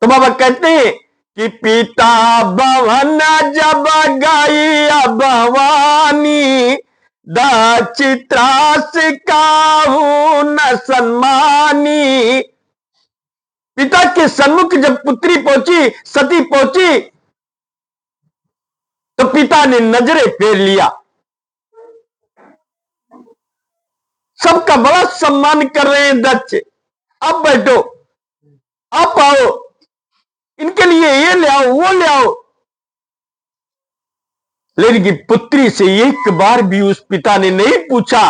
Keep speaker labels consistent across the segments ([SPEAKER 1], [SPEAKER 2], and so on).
[SPEAKER 1] तो बाबा कहते हैं कि पिता भवन जब गई भवानी, दचित्रास काहू न सम्मानी। पिता के सन्मुख जब पुत्री पहुंची, सती पहुंची, तो पिता ने नजरें फेर लिया। सबका बड़ा सम्मान कर रहे हैं दक्ष, अब बैठो, आप आओ, इनके लिए ये ले आओ, वो ले आओ। लेकिन पुत्री से एक बार भी उस पिता ने नहीं पूछा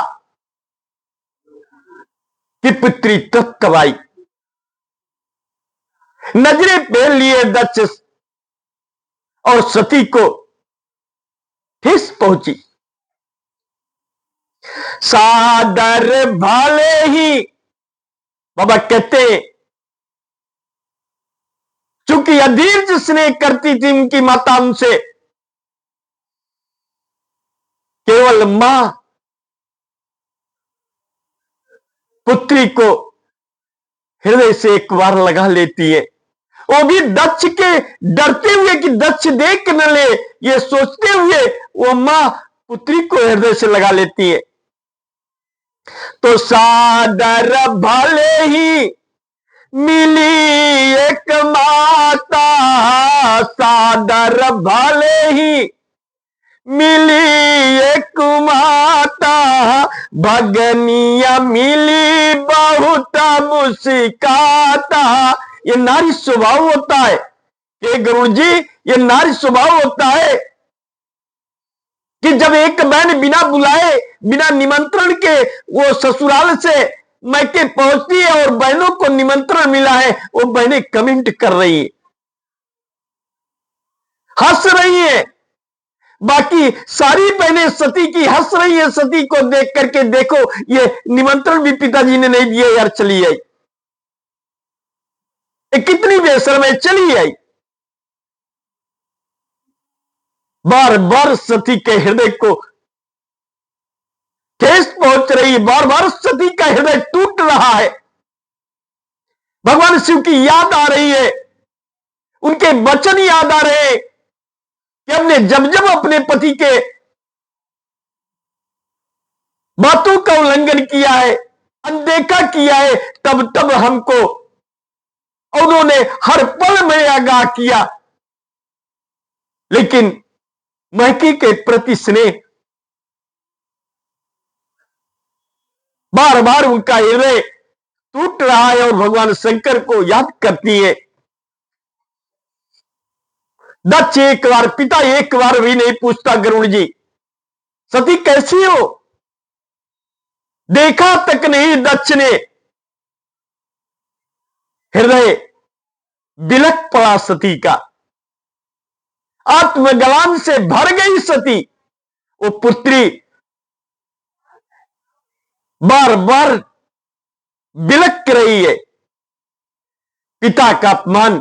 [SPEAKER 1] कि पुत्री तब कब आई। नजरें फेर लिए दक्ष और सती को ठेस पहुंची। सादर भाले ही बाबा कहते हैं, चूंकि अधीर स्नेह करती थी उनकी माता उनसे, केवल मां पुत्री को हृदय से एक बार लगा लेती है, वो भी दक्ष के डरते हुए कि दक्ष देख न ले, ये सोचते हुए वो मां पुत्री को हृदय से लगा लेती है। तो सादर भले ही मिली एक माता, सादर भले ही मिली एक माता, भगनिया मिली बहुत मुस्काता। ये नारी स्वभाव होता है कि गुरु जी, ये नारी स्वभाव होता है कि जब एक बहन बिना बुलाए, बिना निमंत्रण के वो ससुराल से मैके पहुंचती है और बहनों को निमंत्रण मिला है, वो बहनें कमेंट कर रही है, हंस रही है। बाकी सारी बहनें सती की हंस रही है। सती को देख करके देखो, ये निमंत्रण भी पिताजी ने नहीं दिया यार, चली आई, कितनी बेशर्म है, चली आई। बार बार सती के हृदय को ठेस पहुंच रही है, बार बार सती का हृदय टूट रहा है। भगवान शिव की याद आ रही है, उनके वचन याद आ रहे हैं कि हमने जब जब अपने पति के बातों का उल्लंघन किया है, अनदेखा किया है, तब तब हमको उन्होंने हर पल में आगाह किया। लेकिन महकी के प्रति स्नेह, बार बार उनका हृदय टूट रहा है और भगवान शंकर को याद करती है। दक्ष एक बार, पिता एक बार भी नहीं पूछता, गरुड़ जी सती कैसी हो, देखा तक नहीं दक्ष ने। हृदय बिलक पड़ा सती का, आत्मग्लानि से भर गई सती। वो पुत्री बार बार बिलक रही है, पिता का अपमान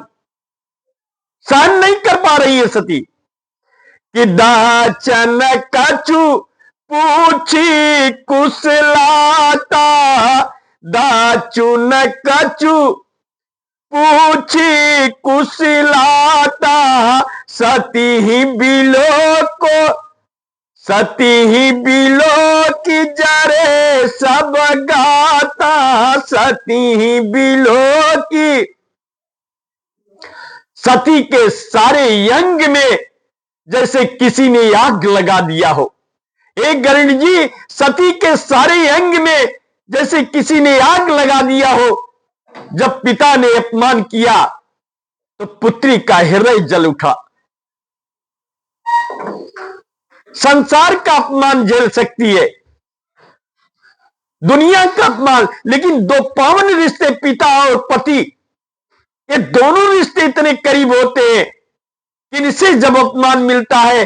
[SPEAKER 1] सहन नहीं कर पा रही है सती कि दाचन कछु पूछी कुशलाता, दाचुन कछु पूछी कुशलाता, सती ही बिलो को, सती ही बिलो की जरे सब गाता, सती ही बिलो की। सती के सारे अंग में जैसे किसी ने आग लगा दिया हो। एक गरुड़ जी, सती के सारे अंग में जैसे किसी ने आग लगा दिया हो। जब पिता ने अपमान किया तो पुत्री का हृदय जल उठा। संसार का अपमान झेल सकती है, दुनिया का अपमान, लेकिन दो पावन रिश्ते पिता और पति, ये दोनों रिश्ते इतने करीब होते हैं कि इनसे जब अपमान मिलता है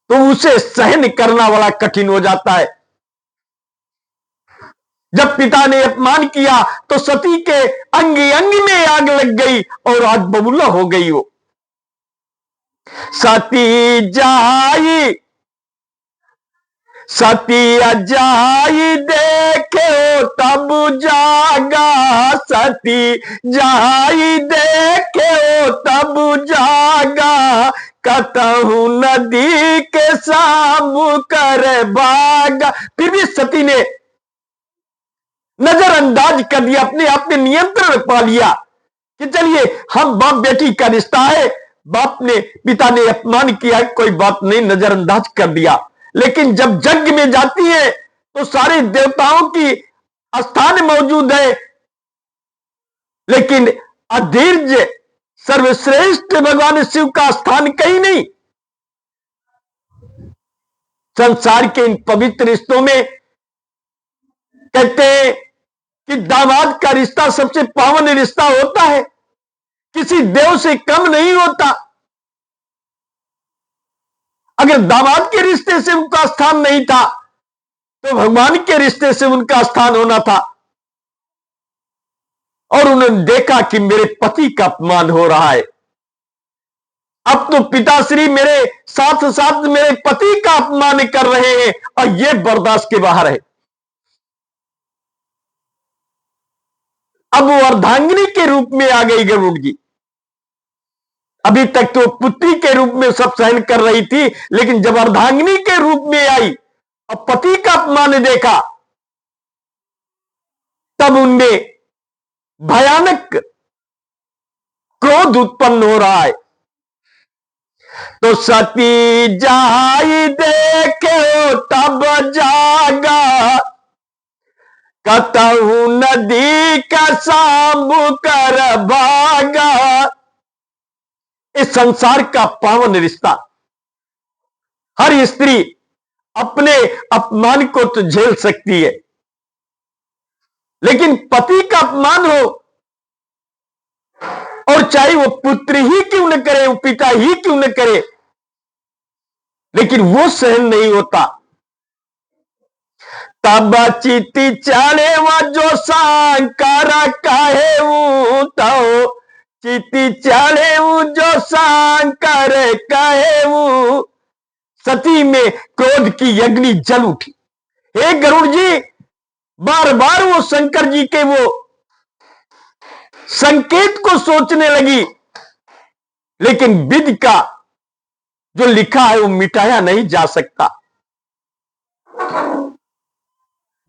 [SPEAKER 1] तो उसे सहन करना बड़ा कठिन हो जाता है। जब पिता ने अपमान किया तो सती के अंग अंग में आग लग गई और आग बबूला हो गई। वो सती जाई, सती जाई देखे तब जागा, सती जाई देखे तब जागा, कतहु नदी के साम कर भागा। फिर भी सती ने नजरअंदाज कर दिया, अपने आप ने नियंत्रण पा लिया कि चलिए हम बाप बेटी का रिश्ता है, बाप ने पिता ने अपमान किया, कोई बात नहीं, नजरअंदाज कर दिया। लेकिन जब यज्ञ में जाती है तो सारे देवताओं की स्थान मौजूद है, लेकिन अधीर्ज सर्वश्रेष्ठ भगवान शिव का स्थान कहीं नहीं। संसार के इन पवित्र रिश्तों में कहते हैं कि दामाद का रिश्ता सबसे पावन रिश्ता होता है, किसी देव से कम नहीं होता। अगर दामाद के रिश्ते से उनका स्थान नहीं था तो भगवान के रिश्ते से उनका स्थान होना था। और उन्होंने देखा कि मेरे पति का अपमान हो रहा है, अब तो पिताश्री मेरे साथ साथ मेरे पति का अपमान कर रहे हैं और यह बर्दाश्त के बाहर है। अब वो अर्धांगिनी के रूप में आ गई गरुड़ जी। अभी तक तो पुत्री के रूप में सब सहन कर रही थी, लेकिन जब अर्धांगिनी के रूप में आई और पति का अपमान देखा, तब उनमें भयानक क्रोध उत्पन्न हो रहा है। तो सती जाई देखे तब जागा, कतहु नदी का साम कर भागा। इस संसार का पावन रिश्ता, हर स्त्री अपने अपमान को तो झेल सकती है, लेकिन पति का अपमान हो, और चाहे वो पुत्र ही क्यों न करे, वो पिता ही क्यों न करे, लेकिन वो सहन नहीं होता। तब चिति चढ़े व जो सांकर कहे तो, चिति चढ़े जो सांकर कहे। सती में क्रोध की अग्नि जल उठी। हे गरुड़ जी, बार बार वो शंकर जी के वो संकेत को सोचने लगी, लेकिन विधि का जो लिखा है वो मिटाया नहीं जा सकता।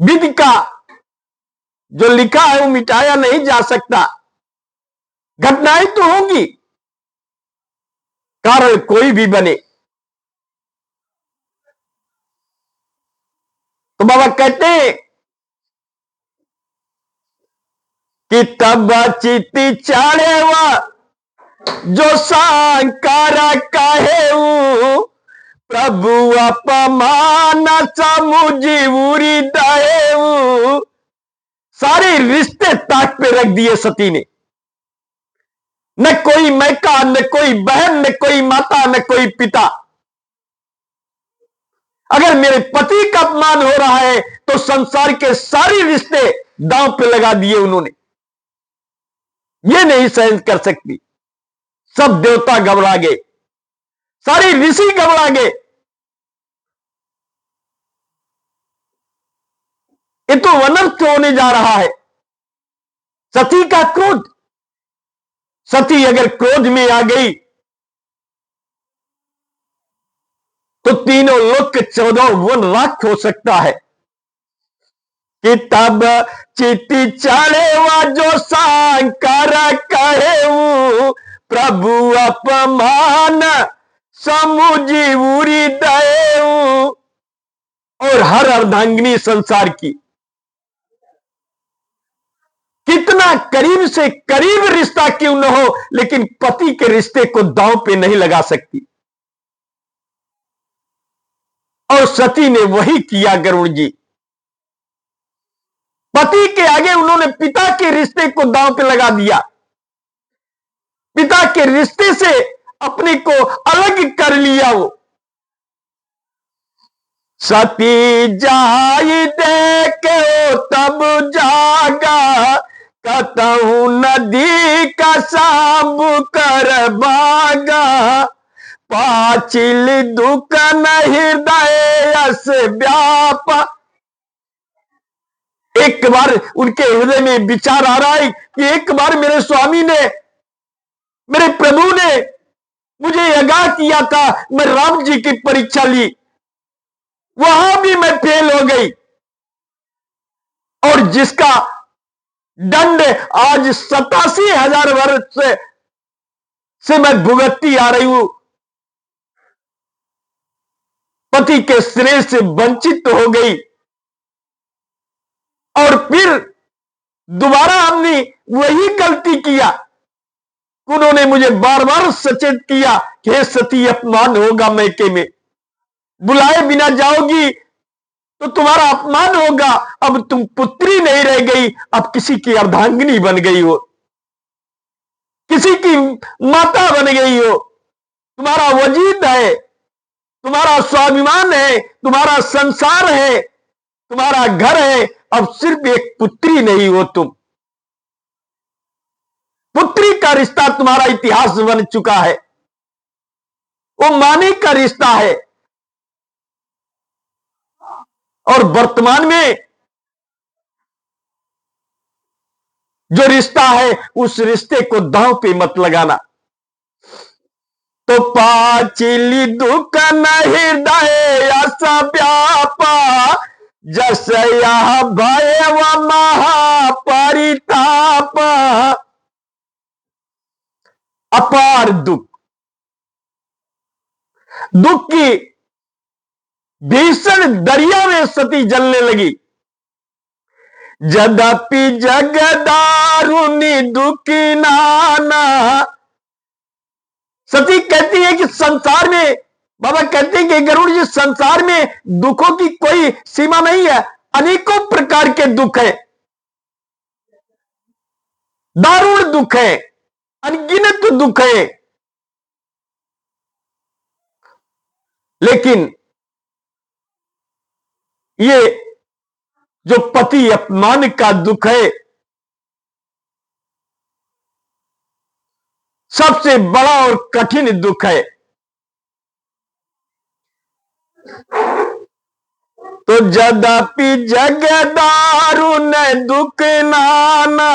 [SPEAKER 1] विधि का जो लिखा है वो मिटाया नहीं जा सकता। घटनाएं तो होंगी, कारण कोई भी बने। तो बाबा कहते हैं कि तब चिति चढ़े जो सांकर कहे, प्रभु अपमान समुझी उरी दहे। सारे रिश्ते ताक पे रख दिए सती ने। न कोई मैका, न कोई बहन, न कोई माता, न कोई पिता। अगर मेरे पति का अपमान हो रहा है तो संसार के सारे रिश्ते दांव पे लगा दिए उन्होंने। ये नहीं सहन कर सकती। सब देवता घबरा गए, सारे ऋषि घबरा गए। ये तो अनर्थ होने जा रहा है। सती का क्रोध, सती अगर क्रोध में आ गई तो तीनों लोक के 14 वन राख हो सकता है। कि तब चिति चढ़े जो सांकर कहे, प्रभु अपमान समुझी उरी दहे। और हर अर्धांगिनी संसार की कितना करीब से करीब रिश्ता क्यों न हो, लेकिन पति के रिश्ते को दांव पे नहीं लगा सकती। और सती ने वही किया गरुड़ जी। पति के आगे उन्होंने पिता के रिश्ते को दांव पे लगा दिया। पिता के रिश्ते से अपने को अलग कर लिया। वो सती जाई देखे तब जागा, कतहु नदी का साब कर भागा। पाचिल दुख न हृदय यस व्यापा। एक बार उनके हृदय में विचार आ रहा है कि एक बार मेरे स्वामी ने, मेरे प्रभु ने मुझे आगाह किया था, मैं राम जी की परीक्षा ली, वहां भी मैं फेल हो गई, और जिसका दंड आज 87,000 वर्ष से मैं भुगतती आ रही हूं, पति के स्नेह से वंचित हो गई। और फिर दोबारा हमने वही गलती किया। उन्होंने मुझे बार बार सचेत किया कि हे सती, अपमान होगा मैके में, बुलाए बिना जाओगी तो तुम्हारा अपमान होगा। अब तुम पुत्री नहीं रह गई, अब किसी की अर्धांगिनी बन गई हो, किसी की माता बन गई हो। तुम्हारा वजीद है, तुम्हारा स्वाभिमान है, तुम्हारा संसार है, तुम्हारा घर है, अब सिर्फ एक पुत्री नहीं हो तुम। पुत्री का रिश्ता तुम्हारा इतिहास बन चुका है, वो माने का रिश्ता है। और वर्तमान में जो रिश्ता है, उस रिश्ते को दांव पे मत लगाना। तो पाचिली दुख न हृदय ऐसा व्यापा, जस यह भय व महापरिताप। अपार दुख, दुख की भीषण दरिया में सती जलने लगी। जदपि जगदारुणी दुखी नाना। सती कहती है कि संसार में, बाबा कहते हैं कि गरुड़ जी, संसार में दुखों की कोई सीमा नहीं है, अनेकों प्रकार के दुख है, दारुण दुख है, अनगिनत दुख है। लेकिन ये जो पति अपमान का दुख है, सबसे बड़ा और कठिन दुख है। तो जदपि जगदारुण दुख नाना,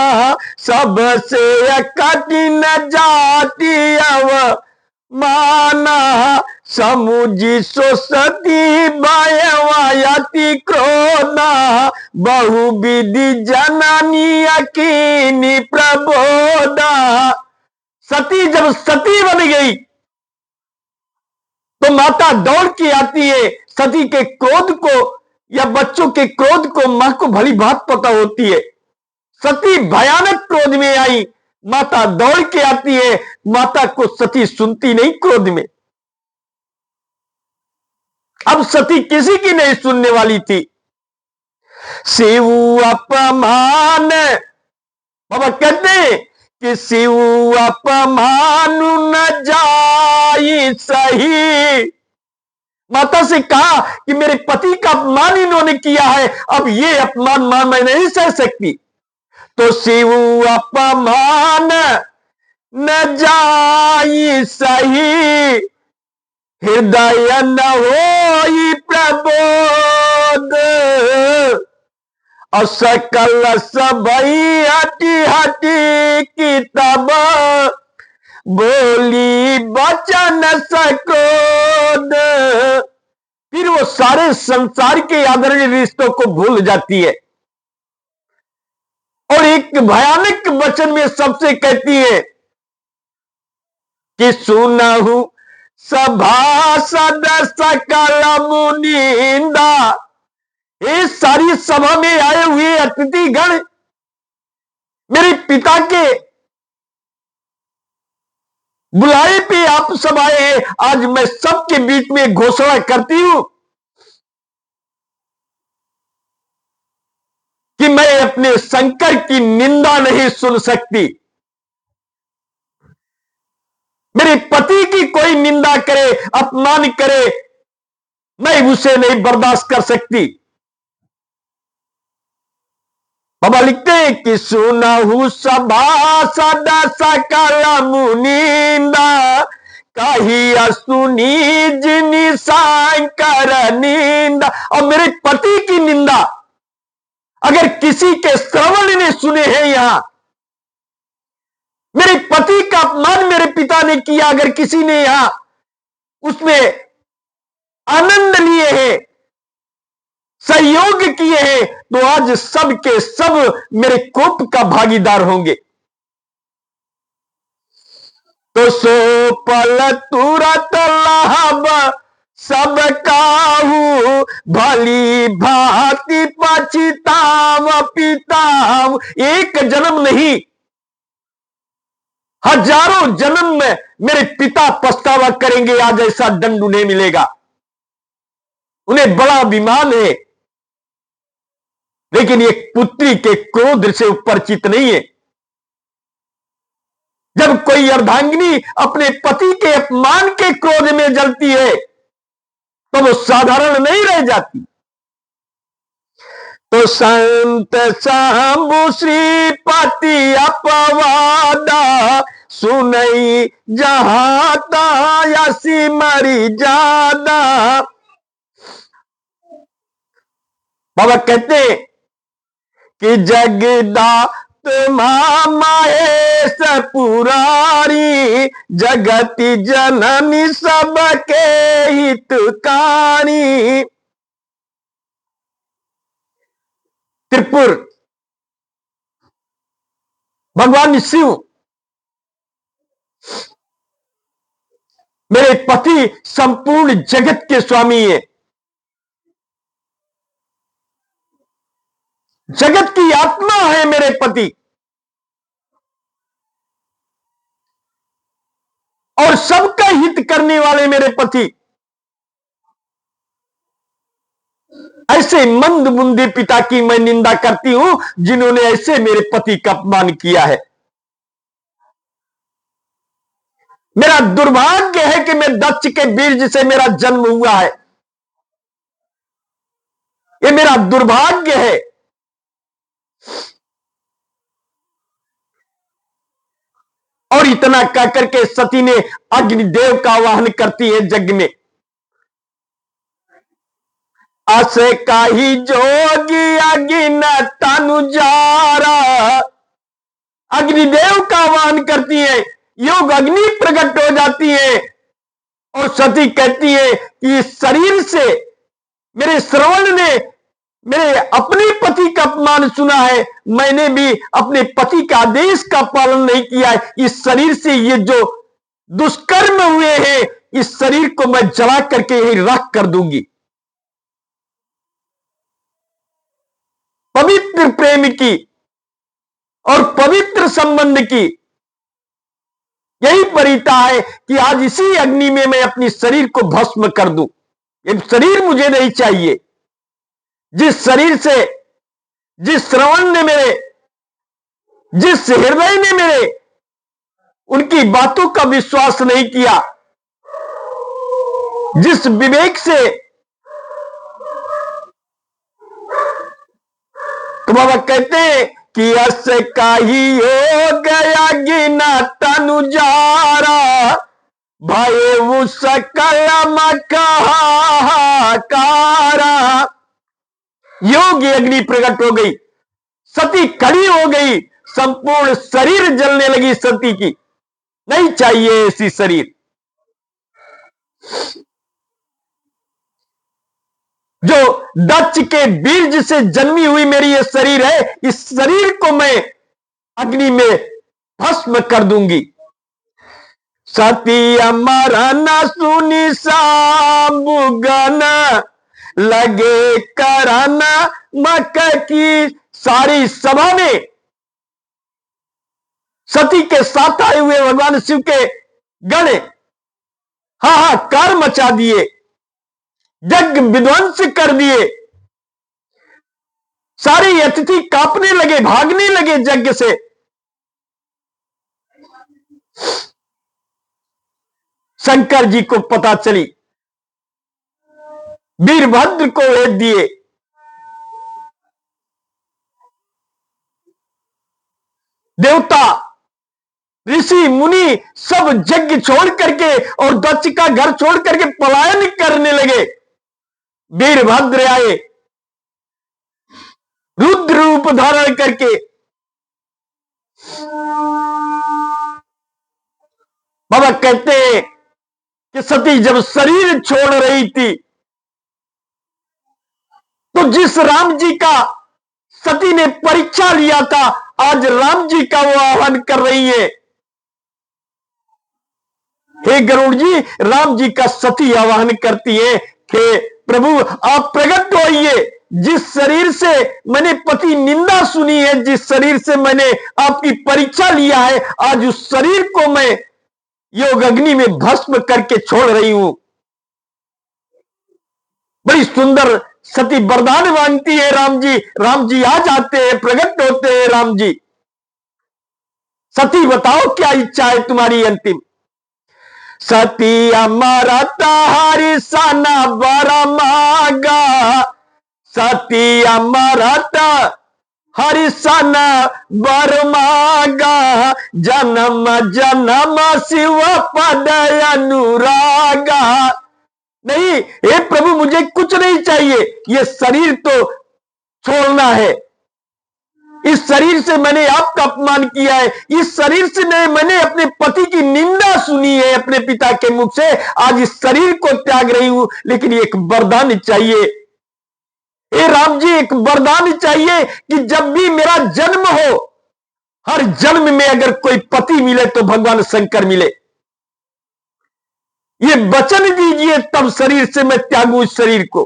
[SPEAKER 1] सबसे कठिन जाति अव माना। समुझी सो सती भयवायति क्रोधा, बहुविधि जननी अकीनी प्रबोधा। सती जब सती बन गई तो माता दौड़ के आती है। सती के क्रोध को या बच्चों के क्रोध को मां को भली बात पता होती है। सती भयानक क्रोध में आई, माता दौड़ के आती है। माता को सती सुनती नहीं क्रोध में। अब सती किसी की नहीं सुनने वाली थी। शिव अपमान, बाबा कहते हैं कि शिव अपमान न जाई सही। माता से कहा कि मेरे पति का अपमान इन्होंने किया है, अब ये अपमान मैं नहीं सह सकती। तो शिव अपमान न जाई सही, हृदय न होई प्रबोध। असकल सबई हटी हटी की तब, बोली बचन सक्रोध। फिर वो सारे संसार के आदरणीय रिश्तों को भूल जाती है और एक भयानक वचन में सबसे कहती है कि सुनहु सभासद सकल मुनिंदा। इस सारी सभा में आए हुए अतिथिगण, मेरे पिता के बुलाए पे आप सब आए हैं। आज मैं सबके बीच में घोषणा करती हूं कि मैं अपने शंकर की निंदा नहीं सुन सकती। मेरे पति की कोई निंदा करे, अपमान करे, मैं उसे नहीं बर्दाश्त कर सकती। बाबा लिखते हैं कि सुनहु सभासद सकल मुनिंदा, ताही असुनी जिनी सांकर निंदा। और मेरे पति की निंदा अगर किसी के श्रवण ने सुने हैं, यहां मेरे पति का अपमान मेरे पिता ने किया, अगर किसी ने यहां उसमें आनंद लिए हैं, सहयोग किए हैं, तो आज सब के सब मेरे कोप का भागीदार होंगे। तो सो पल तुरत लाभ सब काहू, भली भांति पछताव पिताव। एक जन्म नहीं, हजारों जन्म में मेरे पिता पछतावा करेंगे, आज ऐसा दंड उन्हें मिलेगा। उन्हें बड़ा अभिमान है, लेकिन एक पुत्री के क्रोध से ऊपर चित नहीं है। जब कोई अर्धांगिनी अपने पति के अपमान के क्रोध में जलती है, तो वो साधारण नहीं रह जाती। तो संत शंभु श्रीपति अपवादा, सुनई जहां तायसी मरी जादा। बाबा कहते हैं कि जगदात महेश पुरारी, जगति जननी सबके हितकारी। त्रिपुर भगवान शिव मेरे पति संपूर्ण जगत के स्वामी है। जगत की आत्मा है मेरे पति, और सबका हित करने वाले मेरे पति। ऐसे मंद बुंदे पिता की मैं निंदा करती हूं, जिन्होंने ऐसे मेरे पति का अपमान किया है। मेरा दुर्भाग्य है कि मैं दक्ष के बीज से मेरा जन्म हुआ है। ये मेरा दुर्भाग्य है। और इतना कहकर के सती ने अग्निदेव का आवाहन करती है यज्ञ में। अस काही जोगी अगिन तनु जारा। अग्निदेव का आह्वान करती है, योग अग्नि प्रकट हो जाती है, और सती कहती है कि इस शरीर से मेरे श्रवण ने मेरे अपने पति का अपमान सुना है, मैंने भी अपने पति के आदेश का पालन नहीं किया है। इस शरीर से ये जो दुष्कर्म हुए हैं, इस शरीर को मैं जला करके यही राख कर दूंगी। पवित्र प्रेम की और पवित्र संबंध की यही परिता है कि आज इसी अग्नि में मैं अपनी शरीर को भस्म कर दूं। ये शरीर मुझे नहीं चाहिए। जिस शरीर से, जिस श्रवण ने मेरे, जिस हृदय ने मेरे उनकी बातों का विश्वास नहीं किया, जिस विवेक से, तो बाबा कहते हैं कि अस काही हो गया गिना तनु जारा, भय वो सकल मकारा। योग अग्नि प्रकट हो गई, सती खड़ी हो गई, संपूर्ण शरीर जलने लगी सती की। नहीं चाहिए ऐसी शरीर। जो दक्ष के बीज से जन्मी हुई मेरी ये शरीर है, इस शरीर को मैं अग्नि में भस्म कर दूंगी। सती अमरन सुनि साबुगन, लगे करन मक की। सारी सभा में सती के साथ आए हुए भगवान शिव के गण हाहाकार मचा दिए, यज्ञ विध्वंस कर दिए। सारे अतिथि कांपने लगे, भागने लगे यज्ञ से। शंकर जी को पता चली, वीरभद्र को भेज दिए। देवता ऋषि मुनि सब यज्ञ छोड़ करके और दक्ष का घर छोड़ करके पलायन करने लगे। वीरभद्र आए रुद्र रूप धारण करके। बाबा कहते हैं कि सती जब शरीर छोड़ रही थी तो जिस राम जी का सती ने परीक्षा लिया था, आज राम जी का वो आह्वान कर रही है। हे गरुड़ जी, राम जी का सती आह्वान करती है कि प्रभु आप प्रकट होइए। जिस शरीर से मैंने पति निंदा सुनी है, जिस शरीर से मैंने आपकी परीक्षा लिया है, आज उस शरीर को मैं योग अग्नि में भस्म करके छोड़ रही हूं। बड़ी सुंदर सती वरदान मांगती है राम जी आ जाते हैं, प्रकट होते हैं राम जी। सती बताओ क्या इच्छा है तुम्हारी अंतिम। सती हमारा तारी साना बरा मागा, सती हमारा हरिसाना बर मागा, जन्म जन्म शिव पद अनुरागा। नहीं हे प्रभु, मुझे कुछ नहीं चाहिए, ये शरीर तो छोड़ना है। इस शरीर से मैंने आपका अपमान किया है, इस शरीर से मैंने अपने पति की निंदा सुनी है अपने पिता के मुख से, आज इस शरीर को त्याग रही हूं। लेकिन एक वरदान चाहिए, हे राम जी, एक वरदान चाहिए कि जब भी मेरा जन्म हो, हर जन्म में अगर कोई पति मिले तो भगवान शंकर मिले। ये वचन दीजिए, तब शरीर से मैं त्यागू इस शरीर को।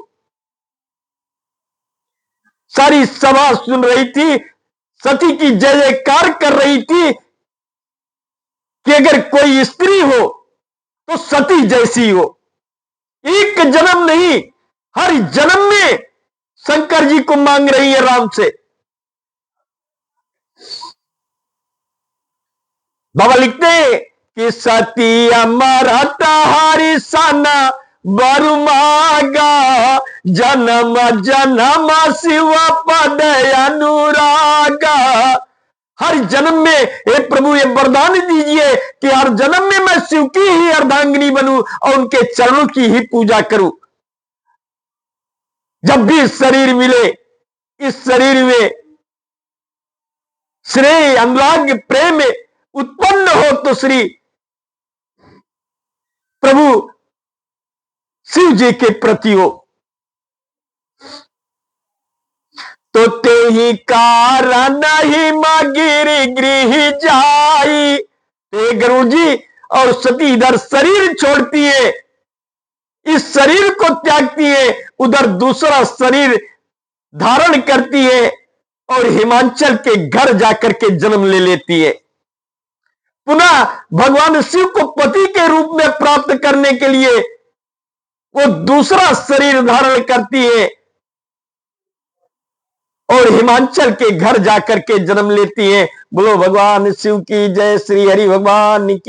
[SPEAKER 1] सारी सभा सुन रही थी, सती की जय जयकार कर रही थी कि अगर कोई स्त्री हो तो सती जैसी हो। एक जन्म नहीं, हर जन्म में शंकर जी को मांग रही है राम से। बाबा लिखते हैं कि सती अमरा हरि साना बरु मागा, जन्म जन्म शिव पद अनुरागा। हर जन्म में हे प्रभु ये वरदान दीजिए कि हर जन्म में मैं शिव की ही अर्धांगिनी बनूं और उनके चरणों की ही पूजा करूं। जब भी शरीर मिले, इस शरीर में श्रेय अनुराग प्रेम उत्पन्न हो तो श्री प्रभु शिव जी के प्रति हो। तो ते ही कारण ही गिरी गृह जाई। ते गरुड़ जी और सती इधर शरीर छोड़ती है, इस शरीर को त्यागती है, उधर दूसरा शरीर धारण करती है और हिमांचल के घर जाकर के जन्म ले लेती है। पुनः भगवान शिव को पति के रूप में प्राप्त करने के लिए वो दूसरा शरीर धारण करती है और हिमांचल के घर जाकर के जन्म लेती है। बोलो भगवान शिव की जय, श्री हरि भगवान की।